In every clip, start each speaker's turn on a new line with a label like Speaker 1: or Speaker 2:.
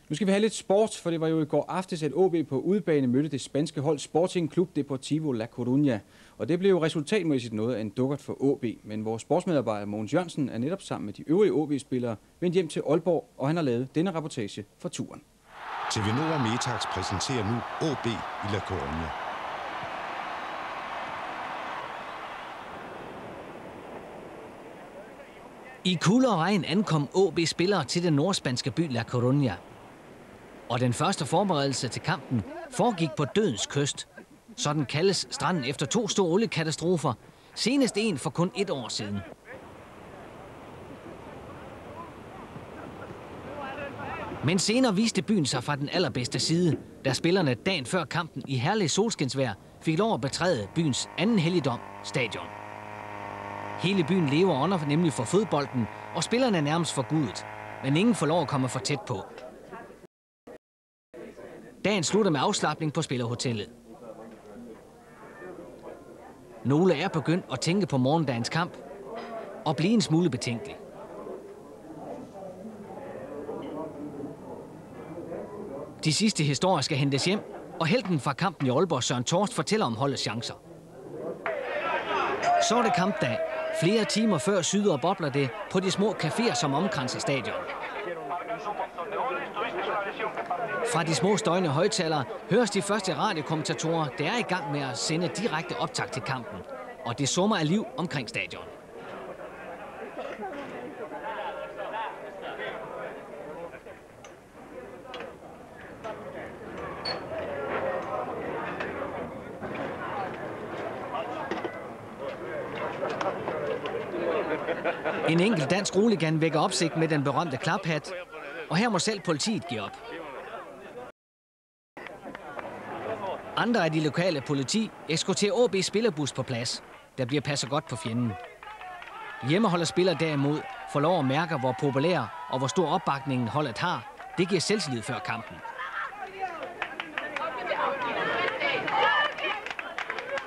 Speaker 1: Nu skal vi have lidt sport, for det var jo i går aftes, at OB på udebane mødte det spanske hold Sporting Club Deportivo La Coruña. Og det blev jo resultatmæssigt noget af en dukkert for OB. Men vores sportsmedarbejder Mogens Jørgensen er netop sammen med de øvrige OB-spillere vendt hjem til Aalborg, og han har lavet denne reportage for turen.
Speaker 2: TV Nord Metax præsenterer nu OB i La Coruña.
Speaker 3: I kulde og regn ankom OB-spillere til den nordspanske by La Coruña. Og den første forberedelse til kampen foregik på dødens kyst. Sådan kaldes stranden efter 2 store oliekatastrofer, senest en for kun 1 år siden. Men senere viste byen sig fra den allerbedste side, da spillerne dagen før kampen i herlig solskinsvejr fik lov at betræde byens anden helligdom, stadion. Hele byen lever under nemlig for fodbolden, og spillerne er nærmest forgudet, men ingen får lov at komme for tæt på. Dagen slutter med afslapning på spillerhotellet. Nogle er begyndt at tænke på morgendagens kamp og blive en smule betænkelig. De sidste historier skal hentes hjem, og helten fra kampen i Aalborg, Søren Torst, fortæller om holdets chancer. Så er det kampdag. Flere timer før syder og bobler det på de små caféer, som omkranser stadion. Fra de små støjende højttalere høres de første radiokommentatorer, der er i gang med at sende direkte optakt til kampen. Og det summer af liv omkring stadion. En enkelt dansk roligan vækker opsigt med den berømte klaphat, og her må selv politiet give op. Andre af de lokale politi eskorterer OB's spillerbus på plads. Der bliver passet godt på fjenden. Hjemmeholderspillere derimod får lov at mærke, hvor populær og hvor stor opbakningen holdet har. Det giver selvtillid før kampen.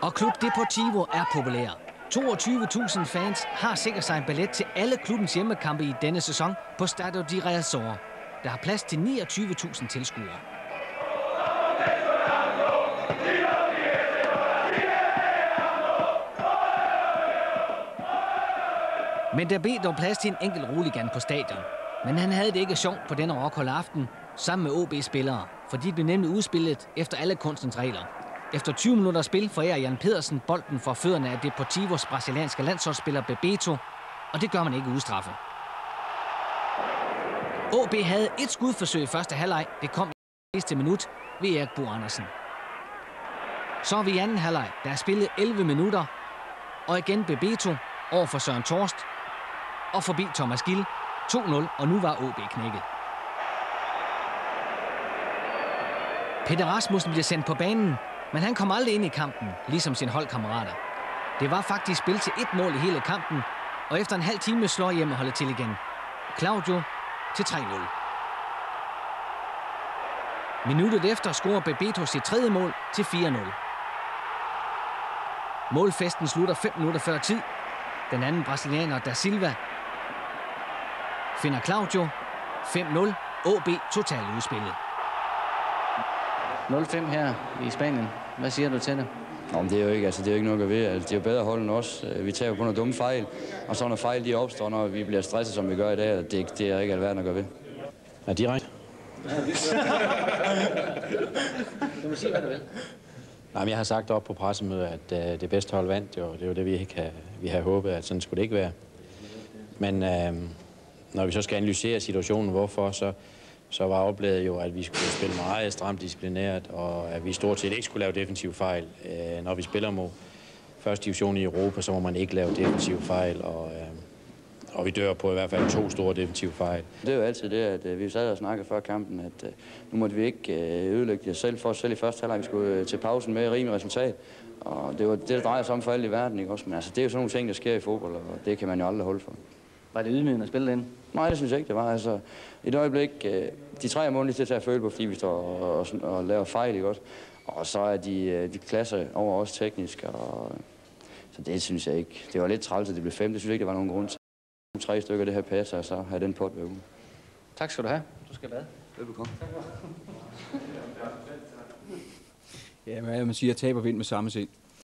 Speaker 3: Og Club Deportivo er populær. 22.000 fans har sikret sig en billet til alle klubbens hjemmekampe i denne sæson på Stadio de Riazor, der har plads til 29.000 tilskuere. Men der blev dog plads til en enkelt roligan på stadion. Men han havde det ikke sjovt på denne rockholde aften sammen med OB-spillere, for de blev nemlig udspillet efter alle kunstens regler. Efter 20 minutter spil forærer Jan Pedersen bolden for fødderne af Deportivos brasilianske landsholdsspiller Bebeto, og det gør man ikke udstraffet. OB havde et skudforsøg i første halvleg. Det kom i sidste minut ved Erik Bo Andersen. Så er vi i anden halvleg, der er spillet 11 minutter, og igen Bebeto over for Søren Torst og forbi Thomas Gill. 2-0, og nu var OB knækket. Peter Rasmussen bliver sendt på banen, men han kom aldrig ind i kampen, ligesom sine holdkammerater. Det var faktisk spil til 1 mål i hele kampen, og efter en halv time slår hjemmeholdet til igen. Claudio til 3-0. Minuttet efter scorer Bebeto sit 3. mål til 4-0. Målfesten slutter 5 minutter før tid. Den anden brasilianer, Da Silva, finder Claudio. 5-0. OB totalt udspillet.
Speaker 4: 0-5 her i Spanien. Hvad siger du til det?
Speaker 5: Nå, men det er jo ikke, det er jo ikke noget at gøre ved. Det er jo bedre hold end os. Vi tager jo på nogle dumme fejl, og så når fejl de opstår, når vi bliver stresset, som vi gør i dag, det er ikke alverden at gøre ved.
Speaker 4: Ja, direkte. Du må sige, hvad du vil.
Speaker 6: Jeg har sagt op på pressemødet, at det bedste hold vandt. Det var det, vi havde håbet, at sådan skulle det ikke være. Men når vi så skal analysere situationen, hvorfor, så var oplevet jo, at vi skulle spille meget stramt disciplinært, og at vi stort set ikke skulle lave defensive fejl. Når vi spiller mod første division i Europa, så må man ikke lave defensive fejl, og vi dør på i hvert fald 2 store defensive fejl.
Speaker 5: Det er jo altid det, at vi sad og snakkede før kampen, at nu måtte vi ikke ødelægge os selv for os selv i første halvleg. Vi skulle til pausen med rimelig resultat, og det var det, der drejer sig om for alle i verden, ikke også? Men altså, det er jo sådan nogle ting, der sker i fodbold, og det kan man jo aldrig holde for.
Speaker 4: Var det ydmygende at spille den?
Speaker 5: Nej, det synes jeg ikke, det var. Altså, et øjeblik, de 3 måneder til at føle på, fordi vi står og laver fejl, ikke også? Og så er de klasser over os teknisk, og så det synes jeg ikke. Det var lidt træls, at det blev 5. Det synes jeg ikke, der var nogen grund til. 3 stykker det her passer, og så have den pot ved ugen.
Speaker 4: Tak skal du have. Du skal bade.
Speaker 7: Velbekomme.
Speaker 1: Ja, men man siger, at tab og vind med samme sind.